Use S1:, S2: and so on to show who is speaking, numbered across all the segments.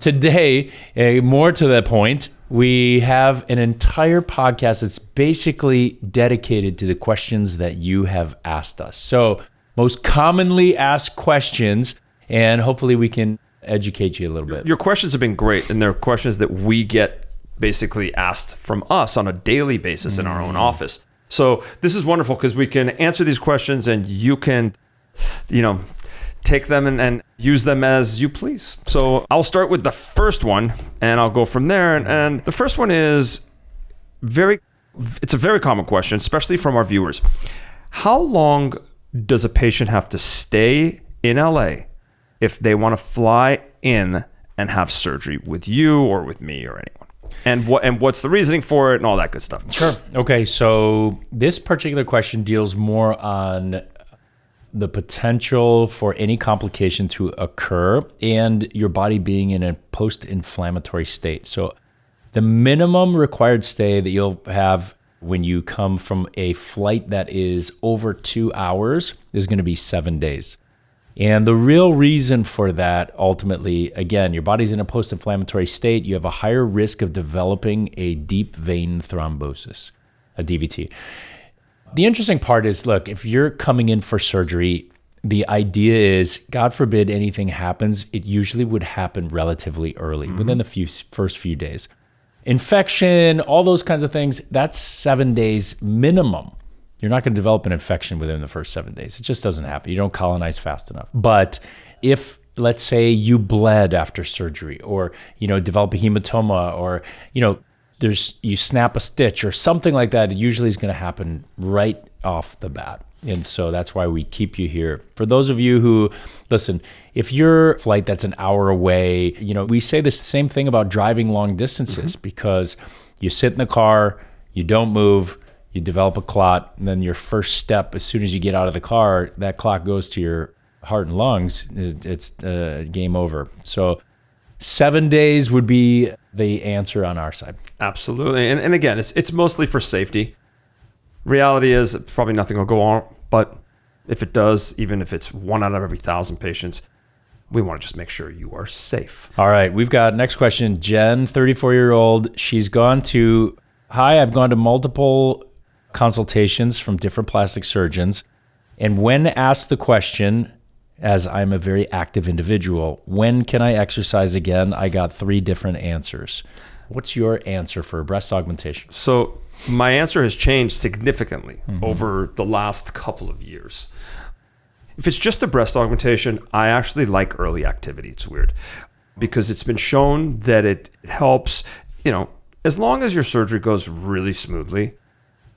S1: Today, more to the point, we have an entire podcast that's basically dedicated to the questions that you have asked us. So most commonly asked questions, and hopefully we can educate you a little bit.
S2: Your questions have been great, and they're questions that we get basically asked from us on a daily basis in our own office. So this is wonderful because we can answer these questions and you can, take them and use them as you please. So I'll start with the first one and I'll go from there. And the first one is it's a very common question, especially from our viewers. How long does a patient have to stay in LA if they want to fly in and have surgery with you or with me or anyone? And what's the reasoning for it and all that good stuff?
S1: Sure. Okay, so this particular question deals more on the potential for any complication to occur and your body being in a post-inflammatory state. So the minimum required stay that you'll have when you come from a flight that is over 2 hours is going to be 7 days. And the real reason for that, ultimately, again, your body's in a post-inflammatory state. You have a higher risk of developing a deep vein thrombosis, a DVT. The interesting part is, look, if you're coming in for surgery, the idea is, God forbid anything happens, it usually would happen relatively early, within the first few days. Infection, all those kinds of things, that's 7 days minimum. You're not going to develop an infection within the first 7 days. It just doesn't happen. You don't colonize fast enough. But if, let's say, you bled after surgery or, develop a hematoma or, you snap a stitch or something like that, it usually is going to happen right off the bat. And so that's why we keep you here. For those of you who, listen, if your flight that's an hour away, we say the same thing about driving long distances because you sit in the car, you don't move, you develop a clot, and then your first step, as soon as you get out of the car, that clot goes to your heart and lungs, it's game over. So 7 days would be the answer on our side.
S2: Absolutely. And again, it's mostly for safety. Reality is probably nothing will go on, but if it does, even if it's 1 out of every 1,000 patients, we want to just make sure you are safe.
S1: All right. We've got next question. Jen, 34-year-old. I've gone to multiple consultations from different plastic surgeons. And when asked the question, as I'm a very active individual, when can I exercise again? I got 3 different answers. What's your answer for breast augmentation?
S2: So my answer has changed significantly over the last couple of years. If it's just a breast augmentation, I actually like early activity. It's weird because it's been shown that it helps, as long as your surgery goes really smoothly,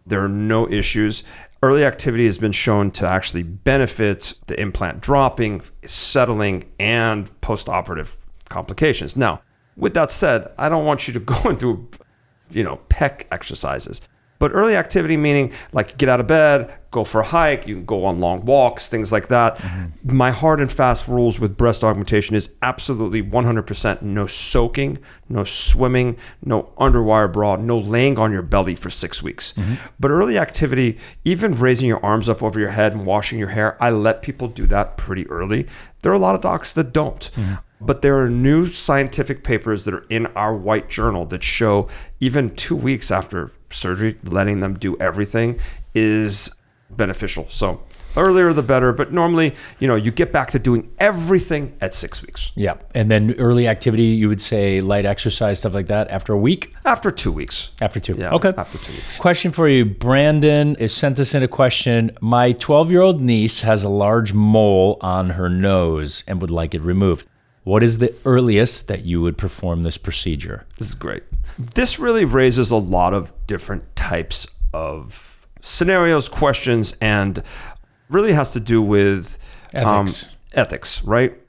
S2: there are no issues. Early activity has been shown to actually benefit the implant dropping, settling, and post-operative complications. Now, with that said, I don't want you to go into, pec exercises. But early activity meaning like get out of bed, go for a hike, you can go on long walks, things like that. My hard and fast rules with breast augmentation is absolutely 100% no soaking, no swimming, no underwire bra, no laying on your belly for 6 weeks. But early activity, even raising your arms up over your head and washing your hair, I let people do that pretty early. There are a lot of docs that don't. But there are new scientific papers that are in our white journal that show even 2 weeks after surgery, letting them do everything is beneficial. So earlier the better, but normally, you get back to doing everything at 6 weeks.
S1: Yeah. And then early activity, you would say light exercise, stuff like that after a week?
S2: After 2 weeks.
S1: After 2.
S2: Yeah,
S1: okay.
S2: After 2 weeks.
S1: Question for you. Brandon has sent us in a question. My 12-year-old niece has a large mole on her nose and would like it removed. What is the earliest that you would perform this procedure?
S2: This is great. This really raises a lot of different types of scenarios, questions, and really has to do with ethics, right?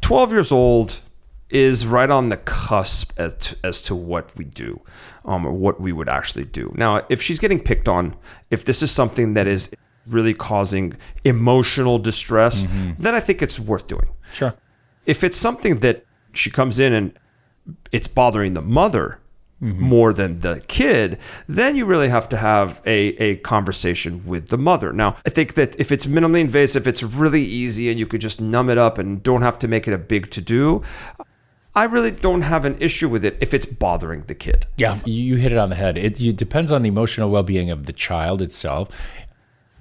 S2: 12 years old is right on the cusp as to what we do, or what we would actually do. Now, if she's getting picked on, if this is something that is really causing emotional distress, then I think it's worth doing.
S1: Sure.
S2: If it's something that she comes in and it's bothering the mother more than the kid, then you really have to have a conversation with the mother. Now, I think that if it's minimally invasive, it's really easy and you could just numb it up and don't have to make it a big to-do. I really don't have an issue with it if it's bothering the kid.
S1: Yeah, you hit it on the head. It depends on the emotional well-being of the child itself.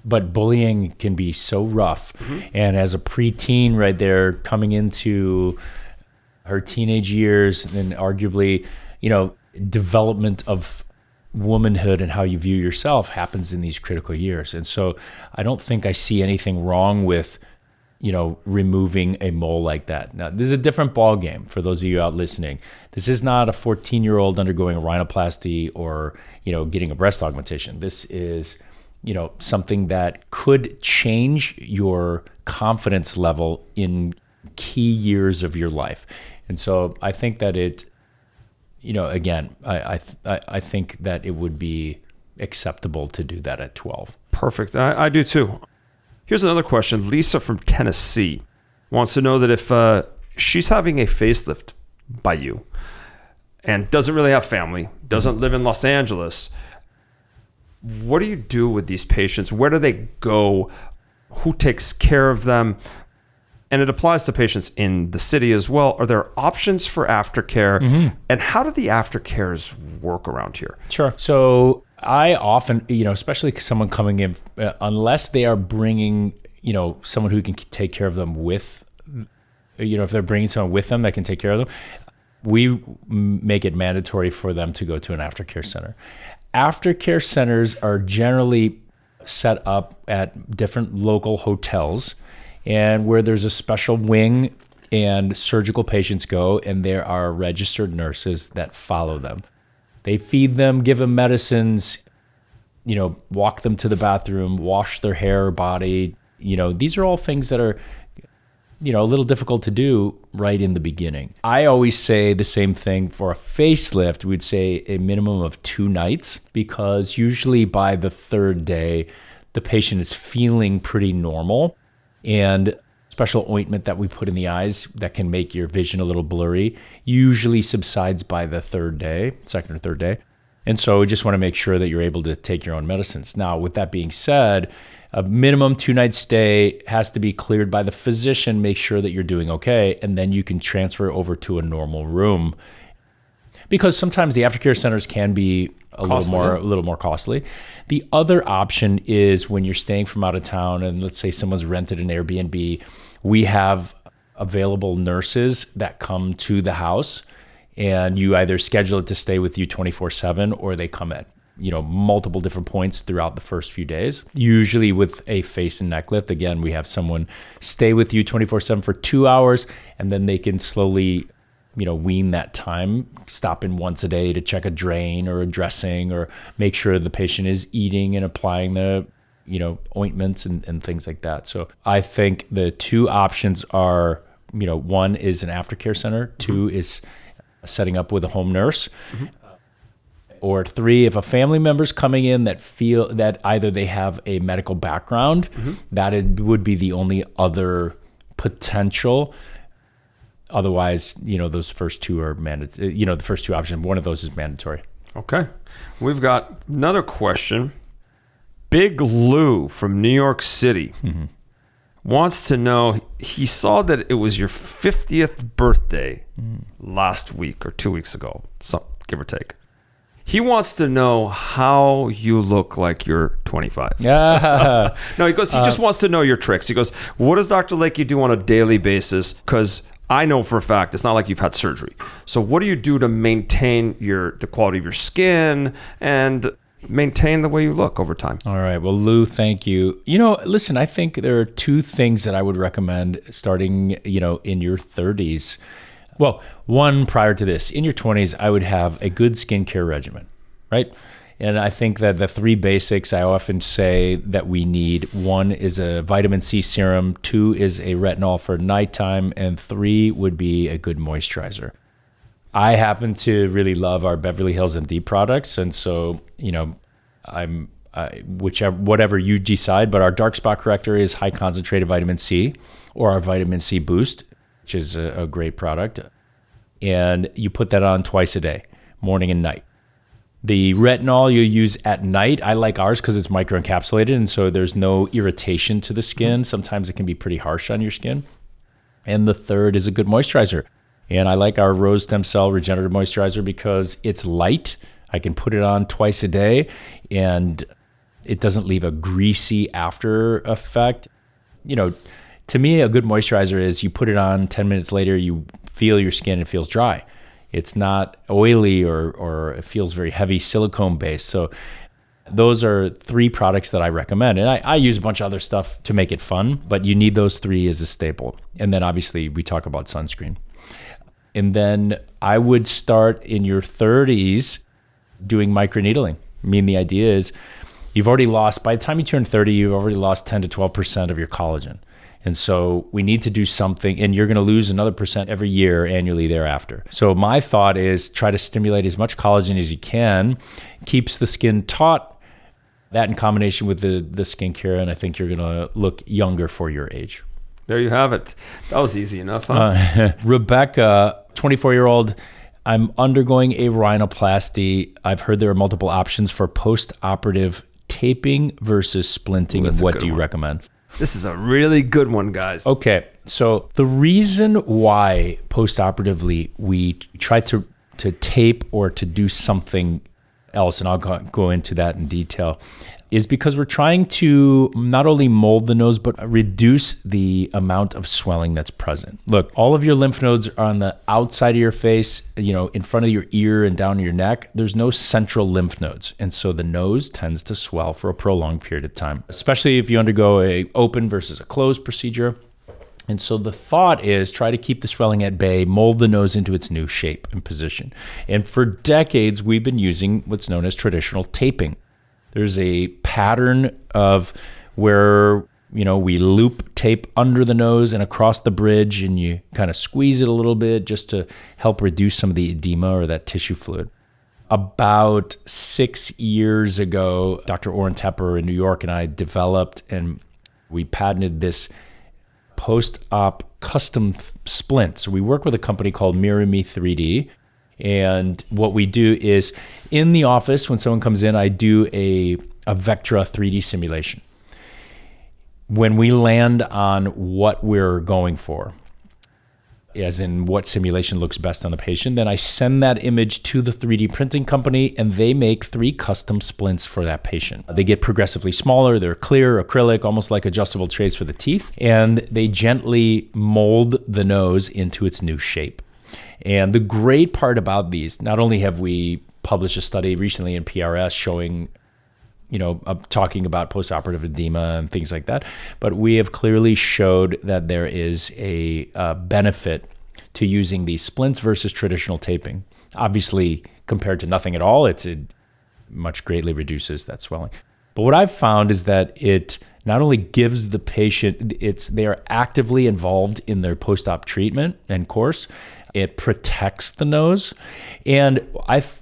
S1: But bullying can be so rough. And as a preteen right there coming into her teenage years and arguably, development of womanhood and how you view yourself happens in these critical years. And so I don't think I see anything wrong with removing a mole like that. Now, this is a different ball game for those of you out listening. This is not a 14-year-old undergoing a rhinoplasty or, getting a breast augmentation. This is, something that could change your confidence level in key years of your life. And so I think that I think that it would be acceptable to do that at 12.
S2: Perfect. I do too. Here's another question. Lisa from Tennessee wants to know that if she's having a facelift by you and doesn't really have family, doesn't live in Los Angeles, what do you do with these patients? Where do they go? Who takes care of them? And it applies to patients in the city as well. Are there options for aftercare? And how do the aftercares work around here?
S1: Sure. So I often, especially someone coming in, unless they are bringing, someone who can take care of them with, if they're bringing someone with them that can take care of them, we make it mandatory for them to go to an aftercare center. Aftercare centers are generally set up at different local hotels, and where there's a special wing and surgical patients go, and there are registered nurses that follow them. They feed them, give them medicines, walk them to the bathroom, wash their hair or body. These are all things that are, a little difficult to do right in the beginning. I always say the same thing for a facelift. We'd say a minimum of 2 nights, because usually by the 3rd day, the patient is feeling pretty normal. And special ointment that we put in the eyes that can make your vision a little blurry usually subsides by the 3rd day, 2nd or 3rd day. And so we just want to make sure that you're able to take your own medicines. Now, with that being said, a minimum 2-night stay has to be cleared by the physician, make sure that you're doing okay, and then you can transfer over to a normal room. Because sometimes the aftercare centers can be a little more costly. The other option is when you're staying from out of town, and let's say someone's rented an Airbnb, we have available nurses that come to the house, and you either schedule it to stay with you 24/7, or they come at multiple different points throughout the first few days. Usually with a face and neck lift, again, we have someone stay with you 24/7 for 2 hours, and then they can slowly wean that time, stop in once a day to check a drain or a dressing, or make sure the patient is eating and applying the, ointments and things like that. So I think the 2 options are, 1 is an aftercare center, 2 is setting up with a home nurse, or 3, if a family member's coming in that feel that either they have a medical background, would be the only other potential. Otherwise, those first 2 are mandatory. The first 2 options, one of those is mandatory.
S2: Okay. We've got another question. Big Lou from New York City wants to know, he saw that it was your 50th birthday last week or 2 weeks ago, give or take. He wants to know how you look like you're 25. No, he goes, he just wants to know your tricks. He goes, what does Dr. Layke do on a daily basis? Because I know for a fact it's not like you've had surgery. So what do you do to maintain the quality of your skin and maintain the way you look over time?
S1: All right. Well, Lou, thank you. Listen, I think there are 2 things that I would recommend starting, in your 30s. Well, 1 prior to this. In your 20s, I would have a good skincare regimen, right? And I think that the 3 basics I often say that we need, 1 is a vitamin C serum, 2 is a retinol for nighttime, and 3 would be a good moisturizer. I happen to really love our Beverly Hills MD products, and so, whatever you decide, but our dark spot corrector is high concentrated vitamin C, or our vitamin C boost, which is a great product. And you put that on twice a day, morning and night. The retinol you use at night, I like ours because it's microencapsulated, and so there's no irritation to the skin. Sometimes it can be pretty harsh on your skin. And the third is a good moisturizer. And I like our rose stem cell regenerative moisturizer because it's light. I can put it on twice a day and it doesn't leave a greasy after effect. To me, a good moisturizer is you put it on 10 minutes later, you feel your skin, it feels dry. It's not oily or it feels very heavy silicone based. So those are 3 products that I recommend. And I use a bunch of other stuff to make it fun, but you need those 3 as a staple. And then obviously we talk about sunscreen. And then I would start in your 30s doing microneedling. I mean, the idea is you've already lost, by the time you turn 30, you've already lost 10 to 12% of your collagen. And so we need to do something, and you're going to lose another % every year annually thereafter. So my thought is try to stimulate as much collagen as you can, keeps the skin taut, that in combination with the skincare, and I think you're going to look younger for your age.
S2: There you have it. That was easy enough, huh?
S1: Rebecca, 24-year-old, I'm undergoing a rhinoplasty. I've heard there are multiple options for post-operative taping versus splinting. And what do you recommend?
S2: This is a really good one, guys.
S1: Okay, so the reason why post-operatively we try to tape or to do something else, and I'll go into that in detail, is because we're trying to not only mold the nose, but reduce the amount of swelling that's present. Look, all of your lymph nodes are on the outside of your face, in front of your ear and down your neck. There's no central lymph nodes. And so the nose tends to swell for a prolonged period of time, especially if you undergo a open versus a closed procedure. And so the thought is try to keep the swelling at bay, mold the nose into its new shape and position. And for decades, we've been using what's known as traditional taping. There's a pattern of where, we loop tape under the nose and across the bridge, and you kind of squeeze it a little bit just to help reduce some of the edema or that tissue fluid. About 6 years ago, Dr. Orrin Tepper in New York and I developed and we patented this post-op custom splint. So we work with a company called Mirror Me 3D. And what we do is in the office, when someone comes in, I do a Vectra 3D simulation. When we land on what we're going for, as in what simulation looks best on the patient, then I send that image to the 3D printing company and they make 3 custom splints for that patient. They get progressively smaller, they're clear, acrylic, almost like adjustable trays for the teeth, and they gently mold the nose into its new shape. And the great part about these, not only have we published a study recently in PRS showing, talking about postoperative edema and things like that, but we have clearly showed that there is a benefit to using these splints versus traditional taping. Obviously, compared to nothing at all, it much greatly reduces that swelling. But what I've found is that it not only gives the patient, they are actively involved in their post-op treatment and course, it protects the nose. And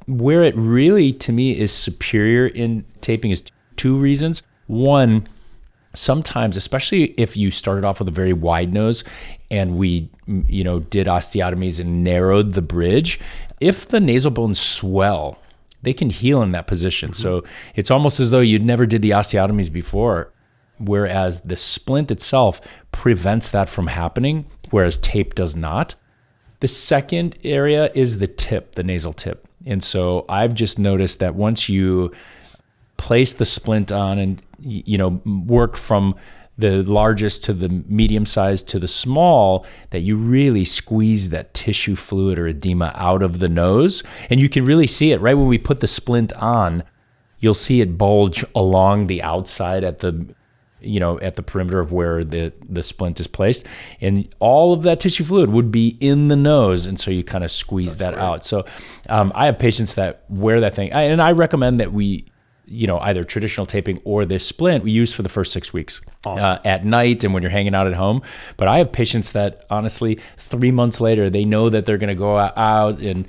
S1: where it really, to me, is superior in taping is 2 reasons. One, sometimes, especially if you started off with a very wide nose and we, did osteotomies and narrowed the bridge, if the nasal bones swell, they can heal in that position. Mm-hmm. So it's almost as though you never did the osteotomies before, whereas the splint itself prevents that from happening, whereas tape does not. The second area is the tip, the nasal tip. And so I've just noticed that once you place the splint on and, work from the largest to the medium size to the small, that you really squeeze that tissue fluid or edema out of the nose. And you can really see it right when we put the splint on, you'll see it bulge along the outside at the perimeter of where the splint is placed, and all of that tissue fluid would be in the nose, and so you kind of squeeze that out. So I have patients that wear that thing, and I recommend that we, either traditional taping or this splint we use for the first 6 weeks. Awesome. At night and when you're hanging out at home. But I have patients that honestly 3 months later, they know that they're going to go out and,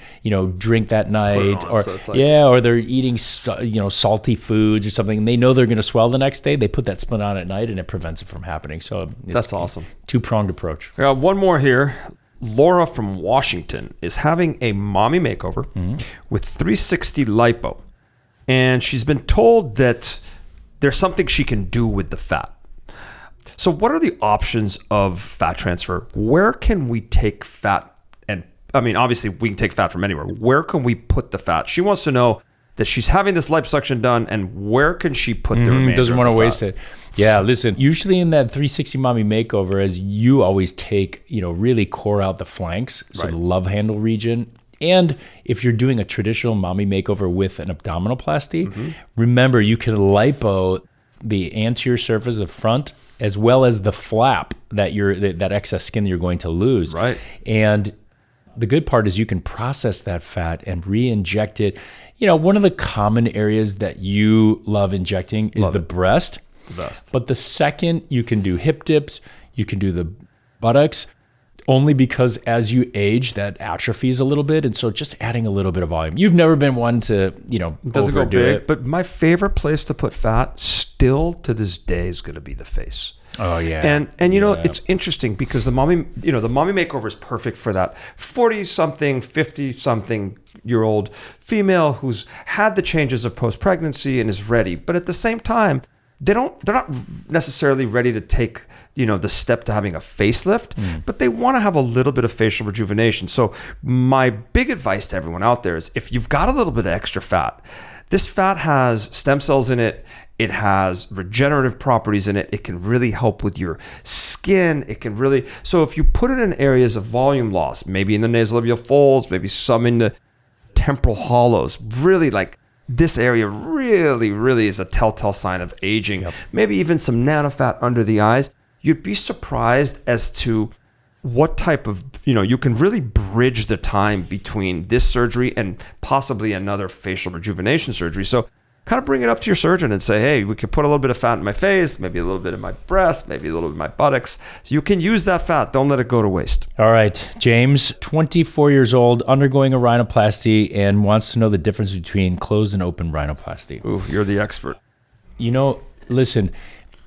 S1: drink that night or they're eating, salty foods or something. And they know they're going to swell the next day. They put that splint on at night and it prevents it from happening. So
S2: that's awesome.
S1: 2-pronged approach.
S2: I got one more here. Laura from Washington is having a mommy makeover with 360 lipo. And she's been told that there's something she can do with the fat. So what are the options of fat transfer? Where can we take fat and I mean, obviously we can take fat from anywhere. Where can we put the fat? She wants to know that she's having this liposuction done, and where can she put the remainder?
S1: Doesn't want to waste
S2: fat?
S1: it. Yeah, listen, usually in that 360 mommy makeover, as you always take, really core out the flanks, so the love handle region. And if you're doing a traditional mommy makeover with an abdominoplasty, remember you can lipo the anterior surface, the front, as well as the flap that excess skin that you're going to lose.
S2: Right.
S1: And the good part is you can process that fat and re-inject it. One of the common areas that you love injecting is the breast.
S2: The best.
S1: But the second, you can do hip dips, you can do the buttocks, only because as you age, that atrophies a little bit. And so just adding a little bit of volume. You've never been one to,
S2: Doesn't go
S1: overdo
S2: big,
S1: it.
S2: but my favorite place to put fat still to this day is going to be the face.
S1: Oh yeah.
S2: And it's interesting because the mommy makeover is perfect for that 40-something, 50-something year old female who's had the changes of post-pregnancy and is ready. But at the same time, they're not necessarily ready to take, the step to having a facelift, but they want to have a little bit of facial rejuvenation. So my big advice to everyone out there is if you've got a little bit of extra fat, this fat has stem cells in it. It has regenerative properties in it. It can really help with your skin. So if you put it in areas of volume loss, maybe in the nasolabial folds, maybe some in the temporal hollows, really like this area really, really is a telltale sign of aging. Yep. Maybe even some nanofat under the eyes. You'd be surprised as to what type of, you can really bridge the time between this surgery and possibly another facial rejuvenation surgery. So kind of bring it up to your surgeon and say, hey, we could put a little bit of fat in my face, maybe a little bit in my breast, maybe a little bit in my buttocks. So you can use that fat. Don't let it go to waste.
S1: All right, James, 24 years old, undergoing a rhinoplasty and wants to know the difference between closed and open rhinoplasty.
S2: Ooh, you're the expert.
S1: Listen,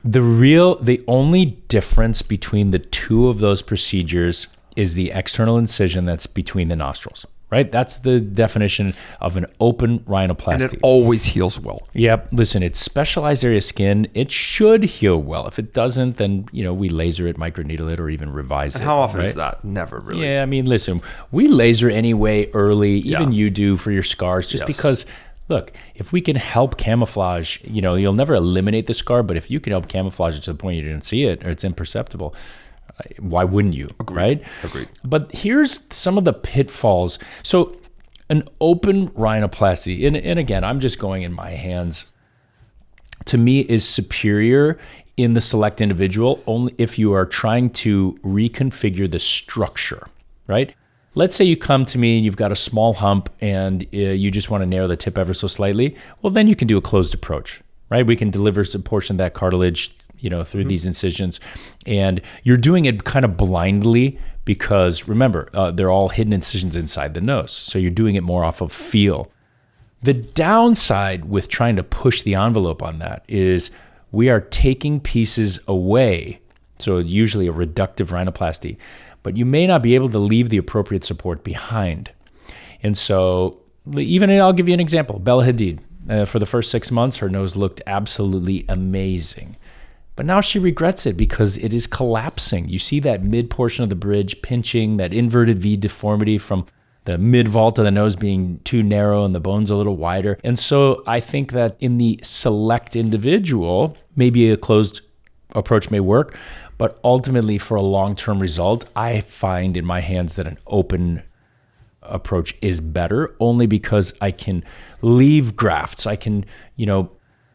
S1: the only difference between the two of those procedures is the external incision that's between the nostrils. Right? That's the definition of an open rhinoplasty.
S2: And it always heals well.
S1: Yep. Listen, it's specialized area skin. It should heal well. If it doesn't, then, we laser it, microneedle it, or even revise it.
S2: And how often
S1: right?
S2: is that? Never really.
S1: Yeah. I mean, listen, we laser anyway early. Even you do for your scars, just because, look, if we can help camouflage, you'll never eliminate the scar, but if you can help camouflage it to the point you didn't see it or it's imperceptible, why wouldn't you?
S2: Agreed.
S1: Right?
S2: Agreed.
S1: But here's some of the pitfalls. So an open rhinoplasty, and again, I'm just going in my hands, to me is superior in the select individual only if you are trying to reconfigure the structure, right? Let's say you come to me, you've got a small hump and you just want to narrow the tip ever so slightly. Well, then you can do a closed approach, right? We can deliver a portion of that cartilage through these incisions, and you're doing it kind of blindly because remember, they're all hidden incisions inside the nose. So you're doing it more off of feel. The downside with trying to push the envelope on that is we are taking pieces away. So usually a reductive rhinoplasty, but you may not be able to leave the appropriate support behind. And so I'll give you an example. Bella Hadid, for the first 6 months, her nose looked absolutely amazing. But now she regrets it because it is collapsing. You see that mid portion of the bridge pinching, that inverted V deformity from the mid vault of the nose being too narrow and the bones a little wider. And so I think that in the select individual, maybe a closed approach may work, but ultimately for a long-term result, I find in my hands that an open approach is better only because I can leave grafts. I can,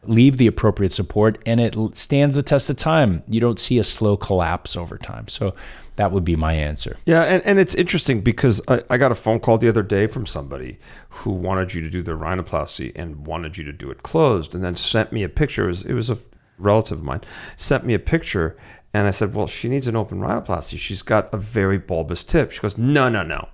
S1: leave the appropriate support and it stands the test of time. You don't see a slow collapse over time. So that would be my answer.
S2: Yeah. And it's interesting because I got a phone call the other day from somebody who wanted you to do their rhinoplasty and wanted you to do it closed and then sent me a picture. It was a relative of mine, sent me a picture and I said, well, she needs an open rhinoplasty. She's got a very bulbous tip. She goes, no.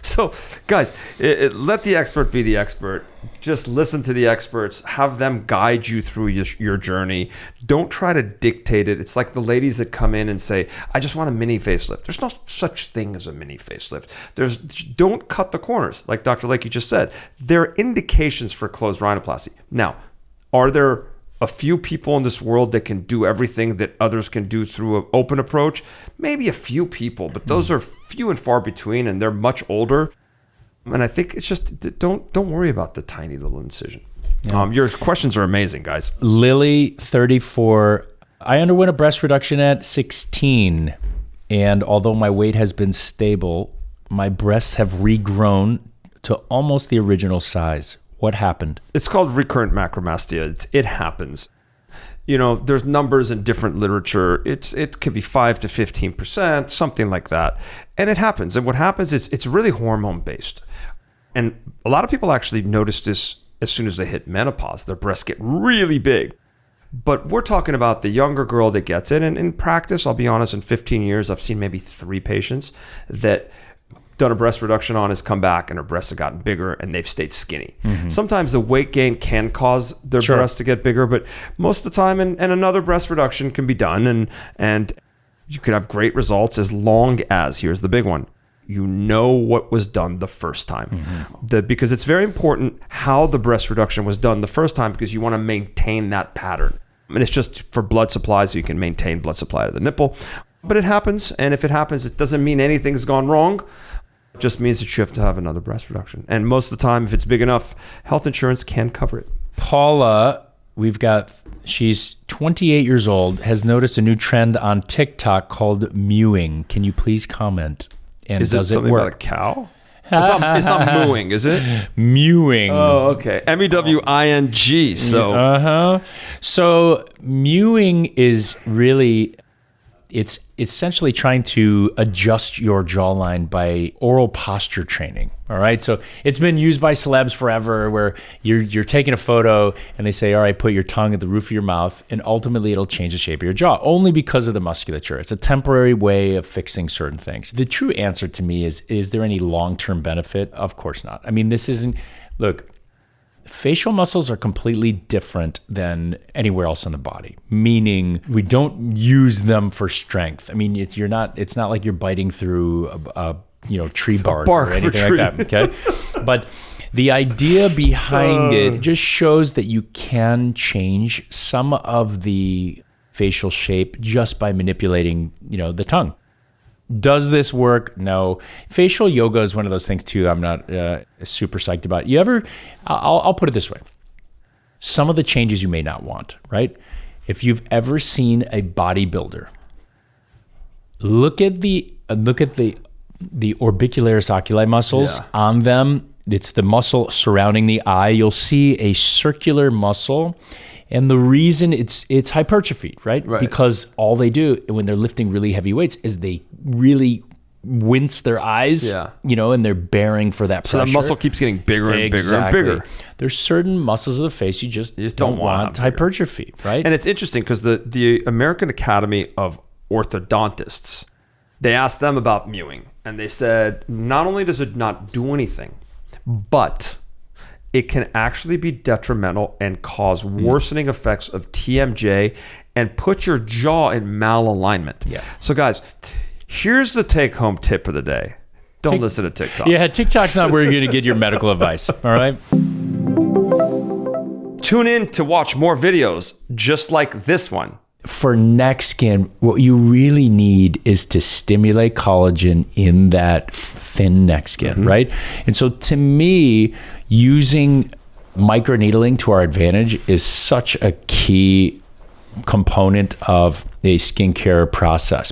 S2: So guys, let the expert be the expert. Just listen to the experts, have them guide you through your journey. Don't try to dictate it. It's like the ladies that come in and say, I just want a mini facelift. There's no such thing as a mini facelift. Don't cut the corners. Like Dr. Layke just said, there are indications for closed rhinoplasty. Now, are there a few people in this world that can do everything that others can do through an open approach. Maybe a few people, but those are few and far between, and they're much older. And I think it's just, don't worry about the tiny little incision. Yeah. Your questions are amazing, guys.
S1: Lily, 34. I underwent a breast reduction at 16. And although my weight has been stable, my breasts have regrown to almost the original size. What happened?
S2: It's called recurrent macromastia. It happens. There's numbers in different literature. It could be 5 to 15%, something like that. And it happens. And what happens is it's really hormone based. And a lot of people actually notice this as soon as they hit menopause. Their breasts get really big. But we're talking about the younger girl that gets it. And in practice, I'll be honest, in 15 years, I've seen maybe 3 patients that done a breast reduction on has come back and her breasts have gotten bigger and they've stayed skinny. Mm-hmm. Sometimes the weight gain can cause their breasts to get bigger, but most of the time, and another breast reduction can be done, and you could have great results as long as, here's the big one, you know what was done the first time. Mm-hmm. Because it's very important how the breast reduction was done the first time, because you want to maintain that pattern. And it's just for blood supply, so you can maintain blood supply to the nipple. But it happens, and if it happens, it doesn't mean anything's gone wrong. It just means that you have to have another breast reduction. And most of the time, if it's big enough, health insurance can cover it.
S1: Paula, she's 28 years old, has noticed a new trend on TikTok called Mewing. Can you please comment? And
S2: is
S1: does
S2: it something
S1: work?
S2: About a cow? It's not mooing, is it?
S1: Mewing.
S2: Oh, okay. MEWING.
S1: So mewing is really, it's essentially trying to adjust your jawline by oral posture training. All right. So it's been used by celebs forever, where you're taking a photo and they say, all right, put your tongue at the roof of your mouth, and ultimately it'll change the shape of your jaw only because of the musculature. It's a temporary way of fixing certain things. The true answer to me is there any long-term benefit? Of course not. I mean, look, facial muscles are completely different than anywhere else in the body, meaning we don't use them for strength. I mean, it's not like you're biting through a tree bark or anything like that. Okay. But the idea behind it just shows that you can change some of the facial shape just by manipulating, the tongue. Does this work? No. Facial yoga is one of those things too I'm not super psyched about. I'll put it this way. Some of the changes you may not want, right? If you've ever seen a bodybuilder, look at the orbicularis oculi muscles on them. It's the muscle surrounding the eye. You'll see a circular muscle. And the reason it's hypertrophied, right? Because all they do when they're lifting really heavy weights is they really wince their eyes, and they're bearing for that pressure.
S2: So the muscle keeps getting bigger and bigger and bigger.
S1: There's certain muscles of the face you just don't want hypertrophy, right?
S2: And it's interesting because the American Academy of Orthodontists, they asked them about mewing, and they said not only does it not do anything, but it can actually be detrimental and cause worsening effects of TMJ and put your jaw in malalignment. Yeah. So guys, here's the take-home tip of the day. Don't listen to TikTok.
S1: Yeah, TikTok's not where you're going to get your medical advice, all right?
S2: Tune in to watch more videos just like this one.
S1: For neck skin, what you really need is to stimulate collagen in that thin neck skin, right? And so to me, using microneedling to our advantage is such a key component of a skincare process.